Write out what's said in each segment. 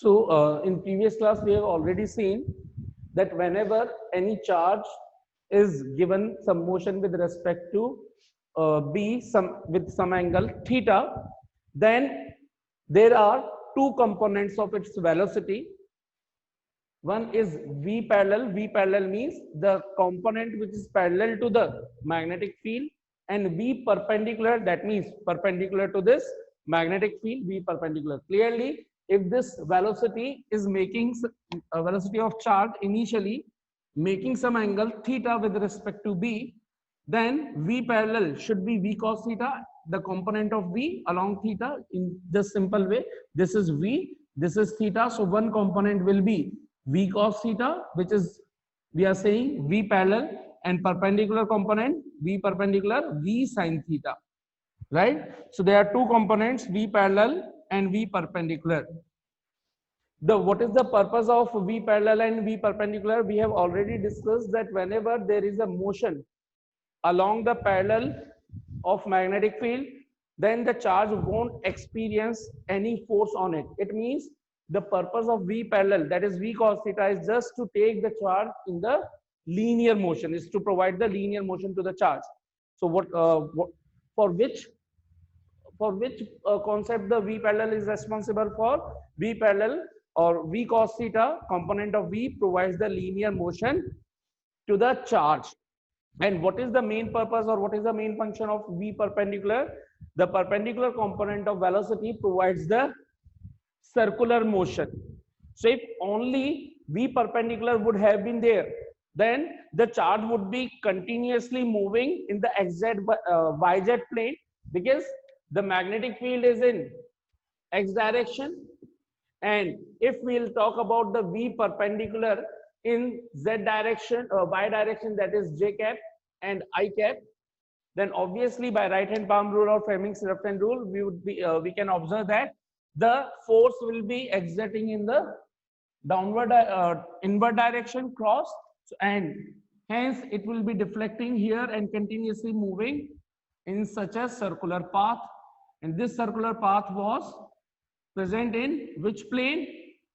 So in previous class we have already seen that whenever any charge is given some motion with respect to b with some angle theta, then there are two components of its velocity. One is v parallel. V parallel means the component which is parallel to the magnetic field, and v perpendicular, that means perpendicular to this magnetic field, v perpendicular. Clearly, if this velocity is making a velocity of charge initially making some angle theta with respect to b, then v parallel should be v cos theta, the component of v along theta. In this simple way, this is v, this is theta, so one component will be v cos theta, which is, we are saying, v parallel, and perpendicular component v perpendicular, v sin theta, right? So there are two components, v parallel and v perpendicular. What is the purpose of v parallel and v perpendicular? We have already discussed that whenever there is a motion along the parallel of magnetic field, then the charge won't experience any force on it. It means the purpose of v parallel, that is v cos theta, is just to take the charge in the linear motion, is to provide the linear motion to the charge. So for which concept the v parallel is responsible for? V parallel or v cos theta, component of v, provides the linear motion to the charge. And what is the main purpose or what is the main function of v perpendicular? The perpendicular component of velocity provides the circular motion. So if only v perpendicular would have been there, then the charge would be continuously moving in the yz plane, because the magnetic field is in x direction. And if we'll talk about the v perpendicular in z direction or y direction, that is j cap and I cap, then obviously by right hand palm rule or Fleming's left hand rule, we can observe that the force will be exerting in the downward inward direction cross, and hence it will be deflecting here and continuously moving in such a circular path. And this circular path was present in which plane?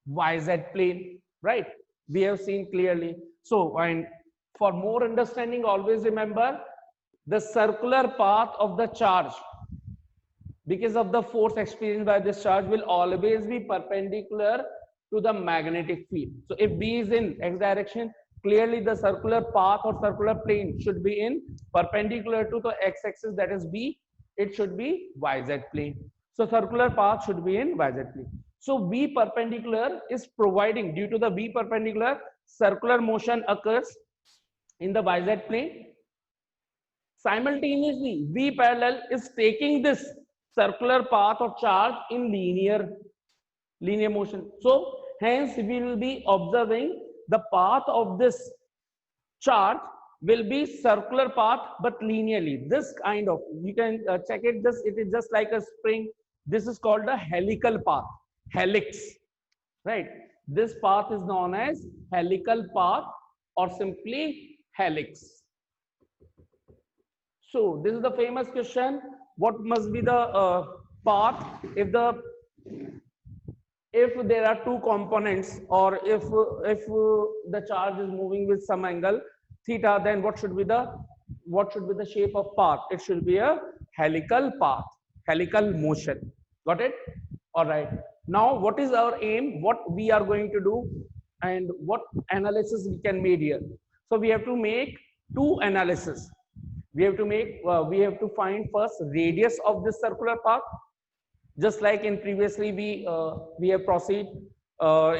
YZ plane, right? We have seen clearly. So, and for more understanding, always remember the circular path of the charge, because of the force experienced by this charge, will always be perpendicular to the magnetic field. So if B is in x direction, clearly the circular path or circular plane should be in perpendicular to the x-axis, that is B. It should be YZ plane. So circular path should be in YZ plane. So V perpendicular is providing, due to the V perpendicular, circular motion occurs in the YZ plane. Simultaneously, V parallel is taking this circular path of charge in linear motion. So hence we will be observing the path of this charge will be circular path but linearly. This kind of, you can check it, it is just like a spring. This is called the helical path, helix, right? This path is known as helical path or simply helix. So this is the famous question: what must be the path if there are two components, or if the charge is moving with some angle theta, then what should be the shape of path? It should be a helical path, helical motion. Got it? All right. Now, what is our aim? What we are going to do, and what analysis we can make here? So we have to make two analysis. We have to find first radius of this circular path. Just like in previously we have proceed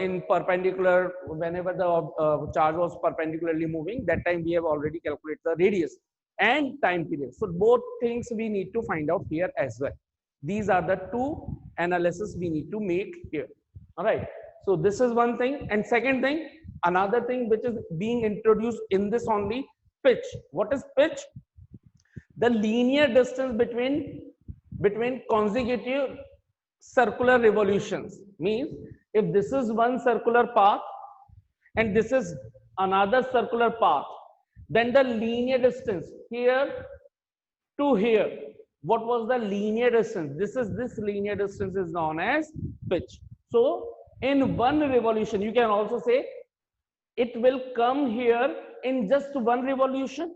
in perpendicular, whenever the charge was perpendicularly moving, that time we have already calculated the radius and time period. So both things we need to find out here as well. These are the two analysis we need to make here. All right. So this is one thing. And second thing, another thing which is being introduced in this only, pitch. What is pitch? The linear distance between consecutive circular revolutions. Means if this is one circular path and this is another circular path, then the linear distance here to here, what was the linear distance? This linear distance is known as pitch. So in one revolution. You can also say it will come here in just one revolution.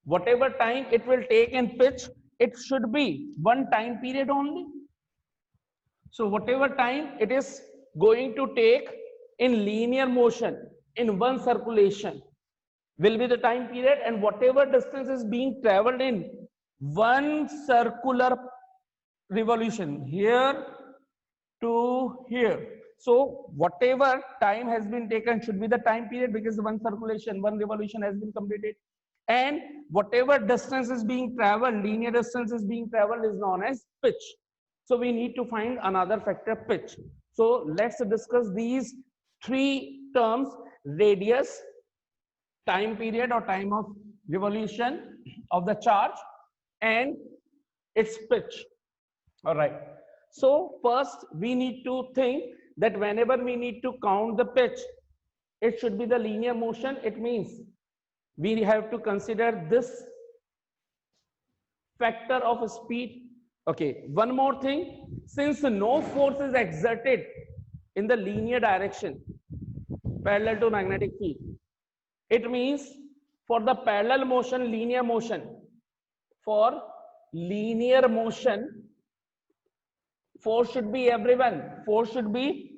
Whatever time it will take in pitch, it should be one time period only. So whatever time it is going to take in linear motion in one circulation will be the time period, and whatever distance is being traveled in one circular revolution here to here. So whatever time has been taken should be the time period, because one circulation, one revolution has been completed. And whatever distance is being traveled, linear distance is being traveled, is known as pitch. So we need to find another factor, pitch. So let's discuss these three terms: radius, time period or time of revolution of the charge, and its pitch. All right. So first we need to think that whenever we need to count the pitch, it should be the linear motion. It means we have to consider this factor of speed. Okay, one more thing, since no force is exerted in the linear direction parallel to magnetic field, it means for the parallel motion, linear motion, for linear motion, force should be, everyone, force should be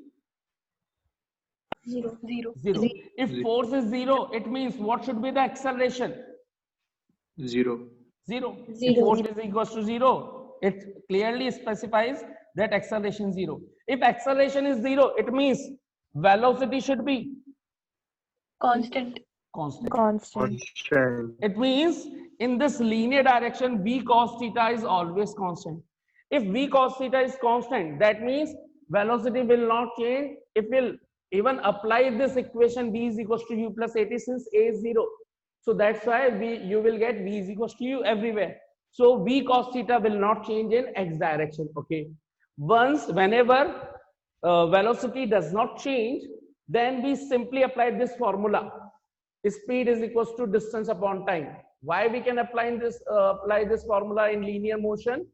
Zero. zero. If force is zero, it means what should be the acceleration? Zero. Zero. Zero. If force is equals to zero, it clearly specifies that acceleration zero. If acceleration is zero, it means velocity should be Constant. constant. Constant. It means in this linear direction, v cos theta is always constant. If v cos theta is constant, that means velocity will not change. It will even apply this equation, v is equals to u plus at, since a is zero. So that's why you will get v is equals to u everywhere. So v cos theta will not change in x direction. Okay. Whenever velocity does not change, then we simply apply this formula. Speed is equals to distance upon time. Why we can apply this formula in linear motion?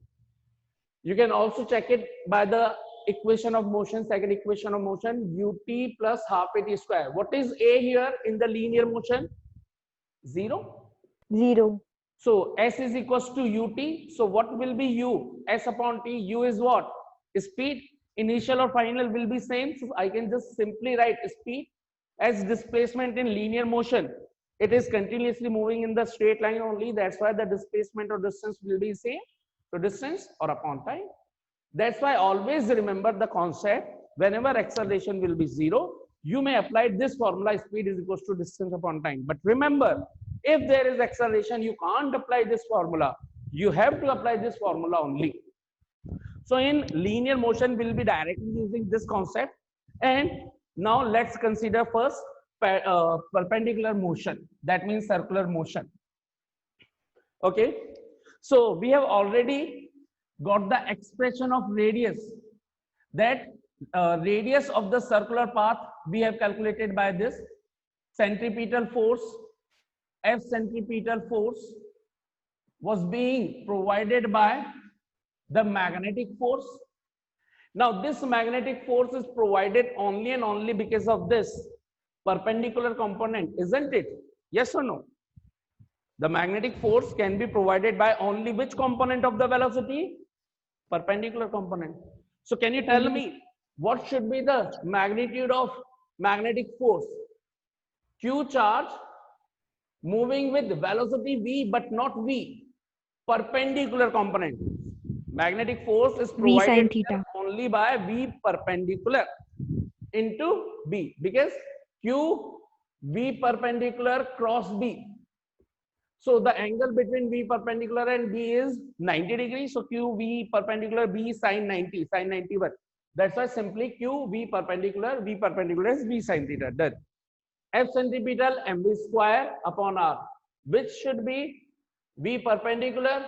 You can also check it by the equation of motion, second equation of motion, ut plus half at square. What is a here in the linear motion? Zero. Zero. So s is equals to ut. So what will be u? S upon t. U is what? Speed. Initial or final will be same. So I can just simply write speed as displacement in linear motion. It is continuously moving in the straight line only. That's why the displacement or distance will be same. So distance or upon time. That's why always remember the concept. Whenever acceleration will be zero, you may apply this formula, speed is equals to distance upon time. But remember, if there is acceleration, you can't apply this formula. You have to apply this formula only. So in linear motion, we'll be directly using this concept. And now let's consider first perpendicular motion. That means circular motion. Okay. So we have already got the expression of radius. That radius of the circular path we have calculated by this centripetal force. F centripetal force was being provided by the magnetic force. Now this magnetic force is provided only and only because of this perpendicular component, isn't it? Yes or no? The magnetic force can be provided by only which component of the velocity? Perpendicular component. So can you tell me what should be the magnitude of magnetic force? Q charge moving with velocity v but not v, perpendicular component. Magnetic force is provided only by v perpendicular into b, because q v perpendicular cross b. So the angle between v perpendicular and b is 90 degrees. So q v perpendicular b sin 90, sin 91. That's why simply q v perpendicular is v sin theta. Done. F centripetal mv square upon r, which should be v perpendicular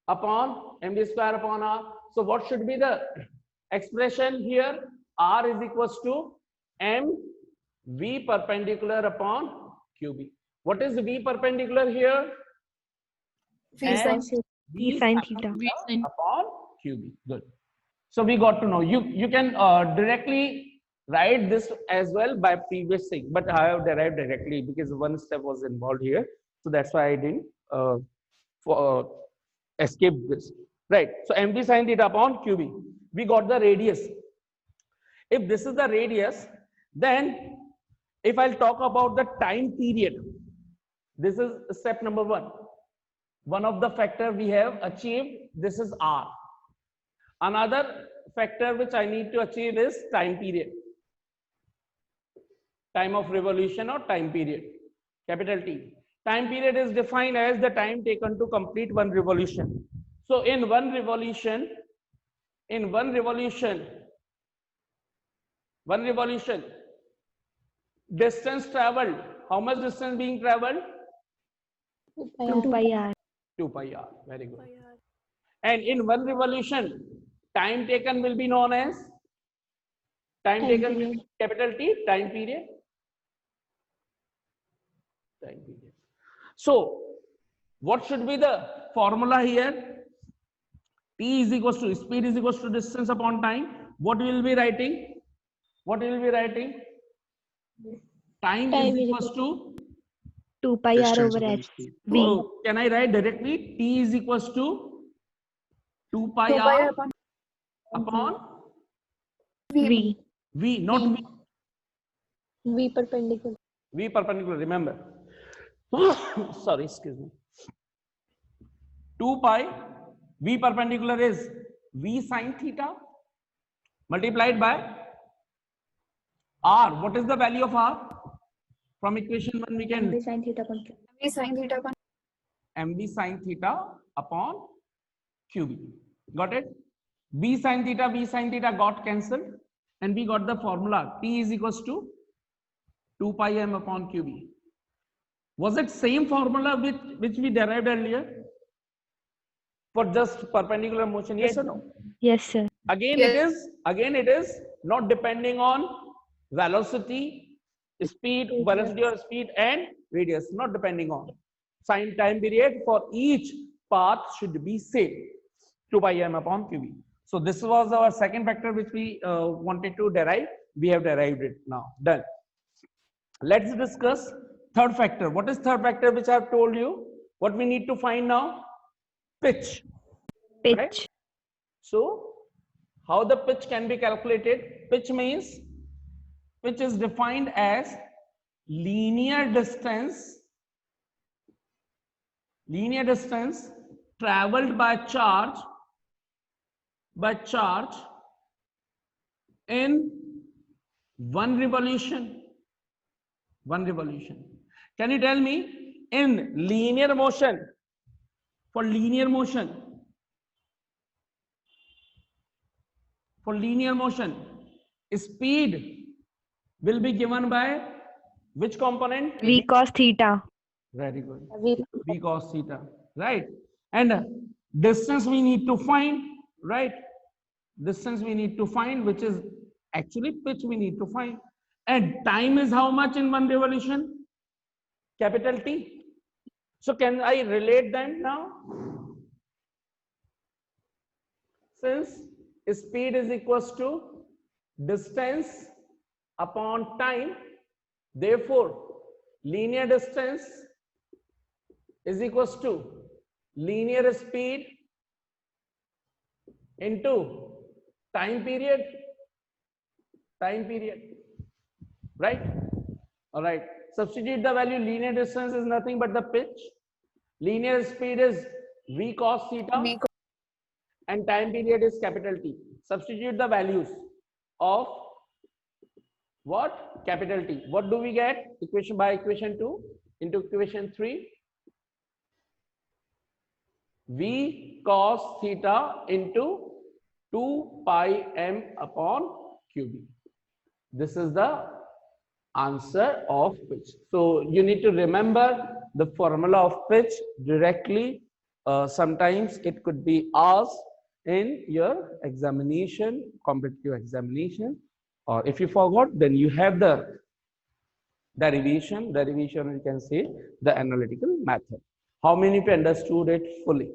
upon mv square upon r. So what should be the expression here? R is equals to m v perpendicular upon qb. What is v perpendicular here? V sin V sin theta. upon qb. Good. So we got to know. You can directly write this as well by previous thing, but I have derived directly because one step was involved here, so that's why I didn't for, escape this. Right. So mv sin theta upon qb. We got the radius. If this is the radius, then if I'll talk about the time period, this is step number one. One of the factor we have achieved, this is r. Another factor which I need to achieve is time period, time of revolution or time period, capital T. Time period is defined as the time taken to complete one revolution. So in one revolution, distance traveled, how much distance being traveled? 2 pi r. 2 pi r. Very good. And in one revolution, time taken will be known as time taken will be capital T, time period. Time period. So what should be the formula here? T is equals to speed is equals to distance upon time. What we will be writing? What we will be writing? Time is equals to 2 pi r Distance over upon h. speed. V. Oh, can I write directly? T is equals to 2 pi r upon V. V, not V. V perpendicular. V perpendicular, remember. Sorry, excuse me. 2 pi, V perpendicular is V sine theta multiplied by R. What is the value of R? From equation 1 we can V sin theta upon mv sine theta upon qb. Got it? V sine theta got cancelled and we got the formula T is equals to 2 pi m upon qb. Was it same formula which we derived earlier for just perpendicular motion? Yes or no? Yes, sir. Again it is not depending on velocity, speed, velocity or speed and radius, not depending on. Sine time period for each path should be same, 2 pi m upon qb. So this was our second factor which we wanted to derive. We have derived it now. Done. Let's discuss third factor. What is third factor which I have told you? What we need to find now? Pitch. Pitch. Right? So how the pitch can be calculated? Pitch means, pitch is defined as linear distance traveled by charge in one revolution. Can you tell me, in linear motion, for linear motion, speed will be given by which component? V cos theta. Very good. V. V cos theta, right? And distance we need to find, right? Distance we need to find, which is actually pitch we need to find. And time is how much in one revolution? Capital T. So can I relate them now? Since speed is equals to distance upon time, therefore linear distance is equals to linear speed into time period, right? All right, substitute the value. Linear distance is nothing but the pitch, linear speed is v cos theta, and time period is capital T. Substitute the values of what? Capital T. What do we get? Equation by equation 2 into equation 3. V cos theta into 2 pi m upon qb. This is the answer of pitch. So you need to remember the formula of pitch directly. Sometimes it could be asked in your examination, competitive examination, or if you forgot, then you have the derivation, you can say the analytical method. How many of you understood it fully?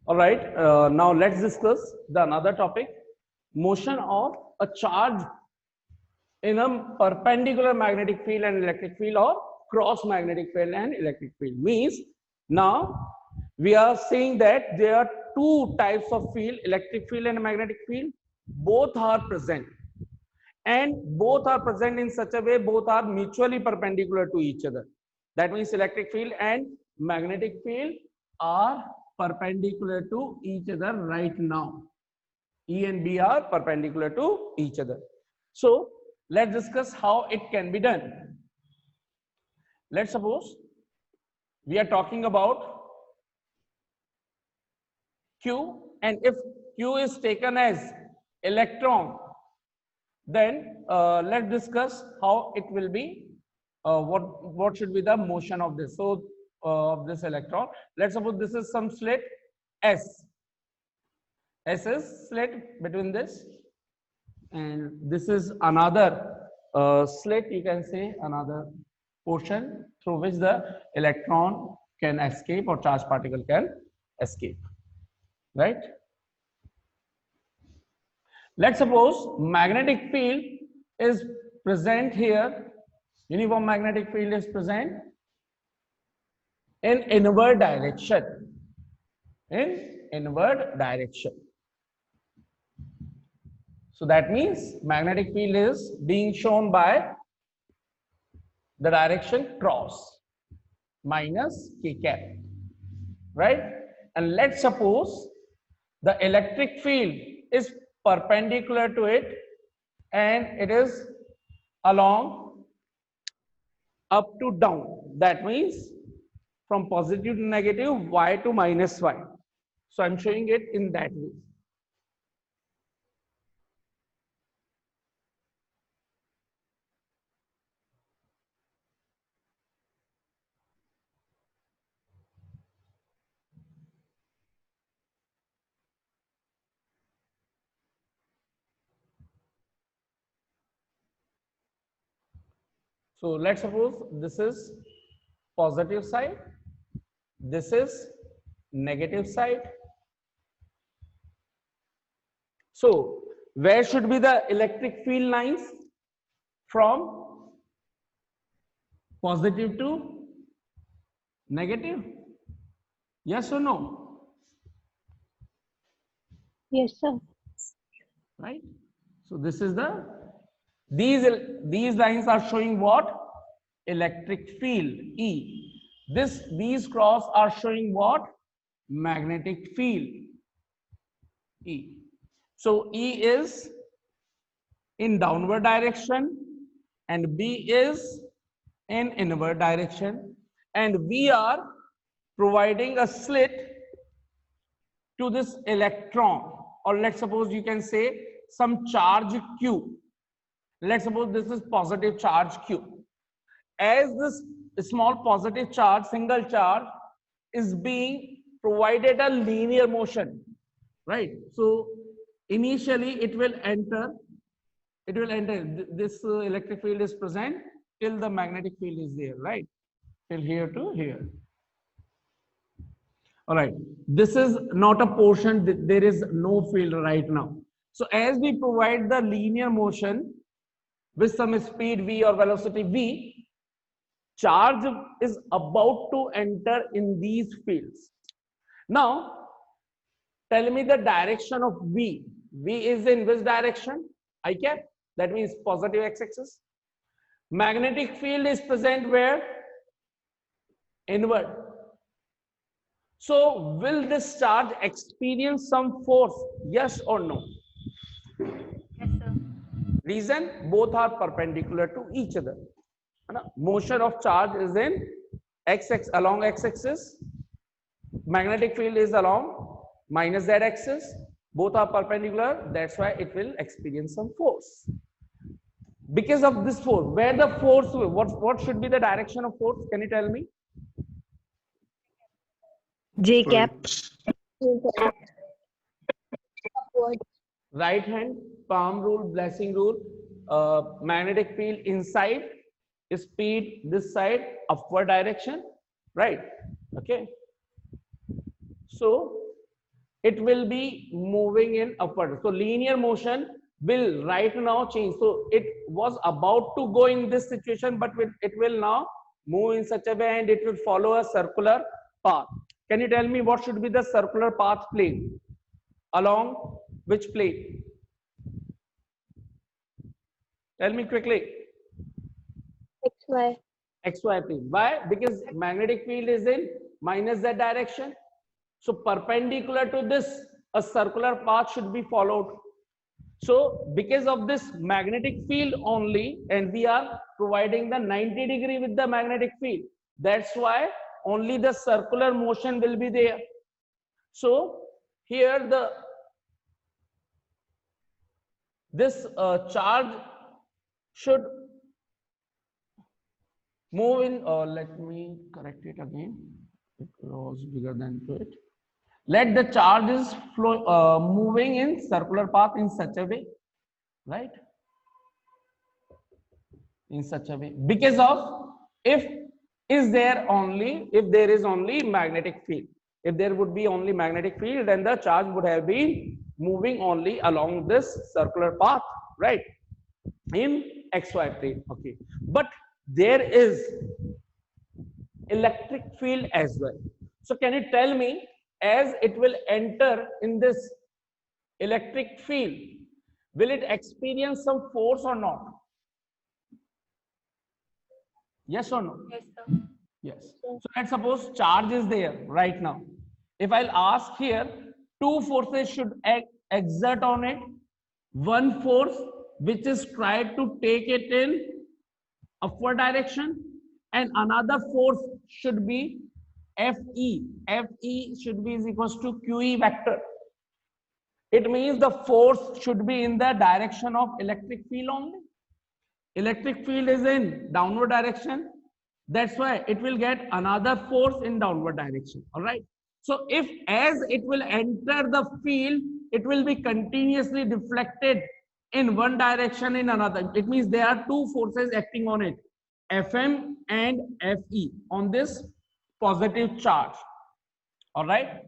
All right, now let's discuss the another topic, motion of a charge in a perpendicular magnetic field and electric field, or cross magnetic field and electric field. Means now we are saying that there are two types of field, electric field and magnetic field. Both are present, and both are present in such a way, both are mutually perpendicular to each other. That means electric field and magnetic field are perpendicular to each other right now. E and B are perpendicular to each other. So let's discuss how it can be done. Let's suppose we are talking about Q, and if Q is taken as electron, then let's discuss how it will be, what should be the motion of this. So of this electron, let's suppose this is some slit S. S is slit between this, and this is another slit, you can say, another portion through which the electron can escape or charged particle can escape, right? Let's suppose magnetic field is present here, uniform magnetic field is present in inward direction, So that means magnetic field is being shown by the direction cross minus k cap, right? And let's suppose the electric field is perpendicular to it, and it is along up to down. That means from positive to negative, y to minus y. So I'm showing it in that way. So let's suppose this is positive side, this is negative side. So where should be the electric field lines? From positive to negative? Yes or no? Yes, sir. Right? So this is the, these lines are showing what? Electric field, E. These cross are showing what? Magnetic field, E. So E is in downward direction and B is in inward direction, and we are providing a slit to this electron, or let's suppose you can say some charge Q. Let's suppose this is positive charge Q. As this small positive charge, single charge, is being provided a linear motion, right? So initially it will enter, this electric field is present till the magnetic field is there, right? Till here to here. All right, this is not a portion, there is no field right now. So as we provide the linear motion with some speed v or velocity v, charge is about to enter in these fields. Now tell me the direction of v. V is in which direction? I cap, that means positive x-axis. Magnetic field is present where? Inward. So will this charge experience some force? Yes or no? Yes, sir. Reason, both are perpendicular to each other. Motion of charge is in x-axis, along x-axis. Magnetic field is along minus z-axis. Both are perpendicular. That's why it will experience some force. Because of this force, where the force, what should be the direction of force? Can you tell me? J cap. Right hand, palm rule, blessing rule, magnetic field inside, speed this side, upward direction, right? Okay. So it will be moving in upward. So linear motion will right now change. So it was about to go in this situation, but it will now move in such a way and it will follow a circular path. Can you tell me what should be the circular path plane? Along which plane? Tell me quickly. XY. XY plane. Why? Because magnetic field is in minus z direction. So perpendicular to this, a circular path should be followed. So because of this magnetic field only, and we are providing the 90 degree with the magnetic field, that's why only the circular motion will be there. So here this charge should move in, let me correct it again, it was bigger than it. Let the charges flow moving in circular path in such a way, right? In such a way, because of if there is only magnetic field. If there would be only magnetic field, then the charge would have been moving only along this circular path, right? In XY plane, okay. But there is electric field as well. So can you tell me, as it will enter in this electric field, will it experience some force or not? Yes or no? Yes, sir. Yes. So let's suppose charge is there right now. If I'll ask here, two forces should exert on it. One force which is tried to take it in upward direction, and another force should be Fe. Fe should be is equals to QE vector. It means the force should be in the direction of electric field only. Electric field is in downward direction. That's why it will get another force in downward direction. All right. So if as it will enter the field, it will be continuously deflected in one direction in another. It means there are two forces acting on it, Fm and Fe, on this positive charge. All right.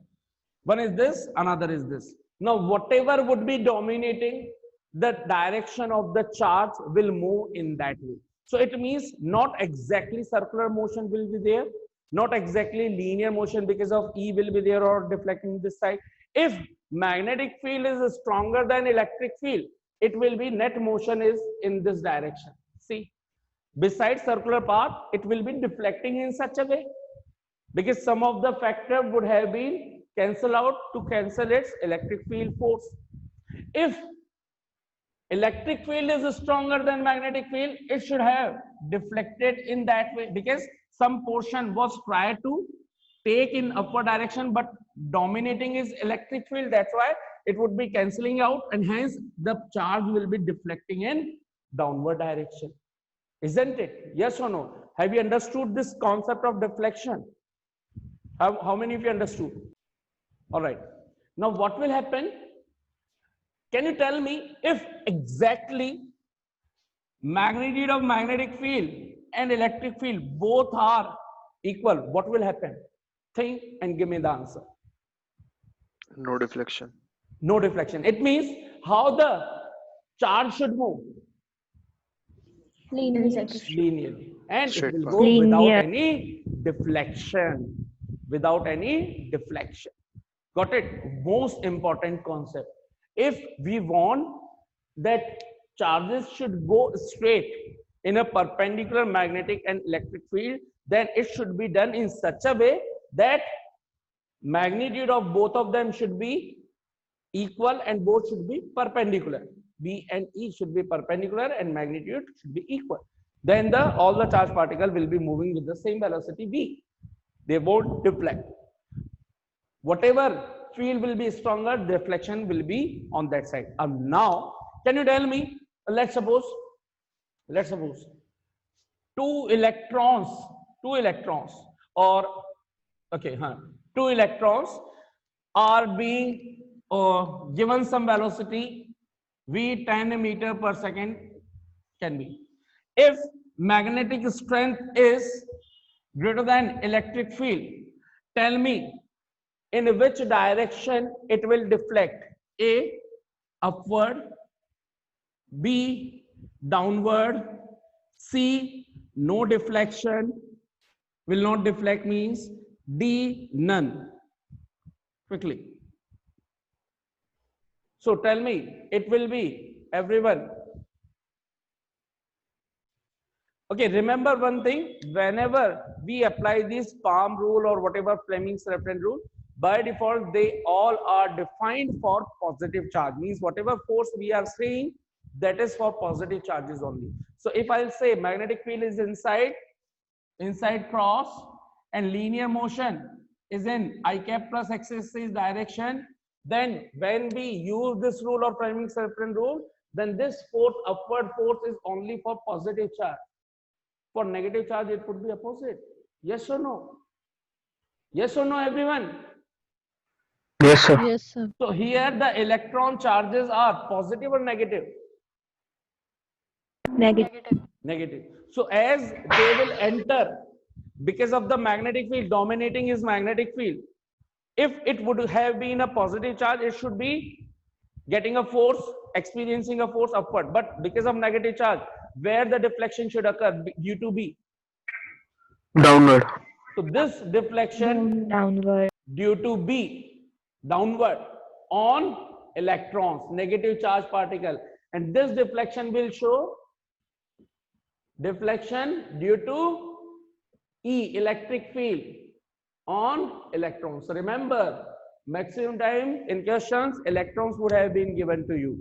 One is this, another is this. Now, whatever would be dominating, the direction of the charge will move in that way. So it means not exactly circular motion will be there, not exactly linear motion because of E will be there or deflecting this side. If magnetic field is stronger than electric field, it will be net motion is in this direction. See, besides circular path, it will be deflecting in such a way because some of the factor would have been cancelled out to cancel its electric field force. If electric field is stronger than magnetic field, it should have deflected in that way because some portion was tried to take in upward direction, but dominating is electric field. That's why it would be cancelling out, and hence the charge will be deflecting in downward direction. Isn't it? Yes or no? Have you understood this concept of deflection? How many of you understood? All right. Now what will happen? Can you tell me if exactly magnitude of magnetic field and electric field both are equal, what will happen? Think and give me the answer. No deflection. No deflection. It means how the charge should move? Linearly. And Straight it will path. go without Linear. any deflection. Without any deflection. Got it? Most important concept. If we want that charges should go straight in a perpendicular magnetic and electric field, then it should be done in such a way that magnitude of both of them should be equal and both should be perpendicular. B and E should be perpendicular and magnitude should be equal. Then all the charge particle will be moving with the same velocity V. They won't deflect. Whatever field will be stronger, deflection will be on that side. Now, can you tell me, let's suppose two electrons are being given some velocity v 10 meter per second can be. If magnetic strength is greater than electric field, tell me in which direction it will deflect? A, upward, B, downward, C, no deflection, will not deflect means, D, none. Quickly. So tell me, it will be everyone. Okay, remember one thing, whenever we apply this Palm rule or whatever Fleming's reference rule, by default they all are defined for positive charge, means whatever force we are seeing, that is for positive charges only. So if I'll say magnetic field is inside cross and linear motion is in I cap plus x axis direction, then when we use this rule or Fleming's reference rule, then this force, upward force, is only for positive charge. For negative charge it would be opposite. Yes or no? Yes or no, everyone? Yes, sir. Yes, sir. So here the electron charges are positive or negative? Negative. Negative. So as they will enter, because of the magnetic field, dominating is magnetic field, if it would have been a positive charge, it should be getting a force, experiencing a force upward. But because of negative charge, where the deflection should occur? Due to B. Downward. So this deflection Downward. due to B, downward on electrons, negative charge particle, and this deflection will show deflection due to E, electric field, on electrons. So remember, maximum time in questions electrons would have been given to you,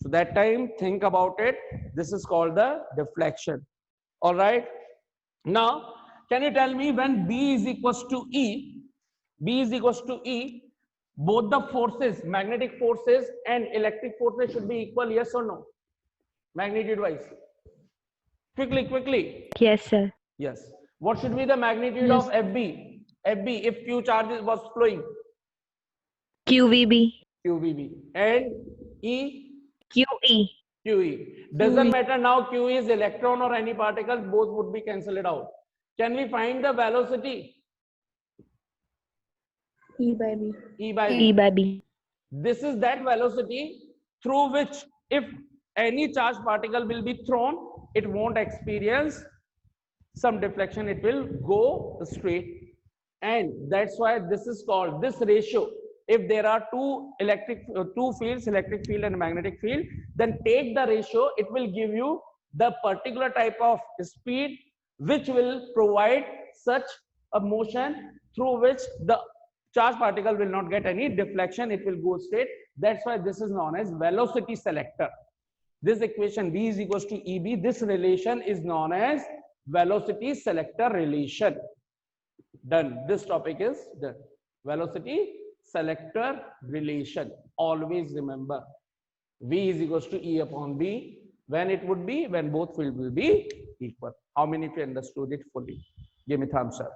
so that time think about it. This is called the deflection. All right, now can you tell me, when B is equals to E, both the forces, magnetic forces and electric forces, should be equal? Yes or no, magnitude wise? Quickly. Yes, sir. Yes. What should be the magnitude Yes. of FB if Q charge was flowing? QVB. QVB. And E? QE. QE. Doesn't matter now Q is electron or any particle, both would be cancelled out. Can we find the velocity? E by B. E by E B. by B. This is that velocity through which if any charged particle will be thrown, it won't experience some deflection, it will go straight. And that's why this is called, this ratio, if there are two fields, electric field and magnetic field, then take the ratio, it will give you the particular type of speed which will provide such a motion through which the charged particle will not get any deflection, it will go straight. That's why this is known as velocity selector. This equation V is equals to EB, this relation is known as velocity selector relation. Done. This topic is done. Velocity selector relation. Always remember, V is equals to E upon B. When it would be? When both fields will be equal. How many of you understood it fully? Give me thumbs up.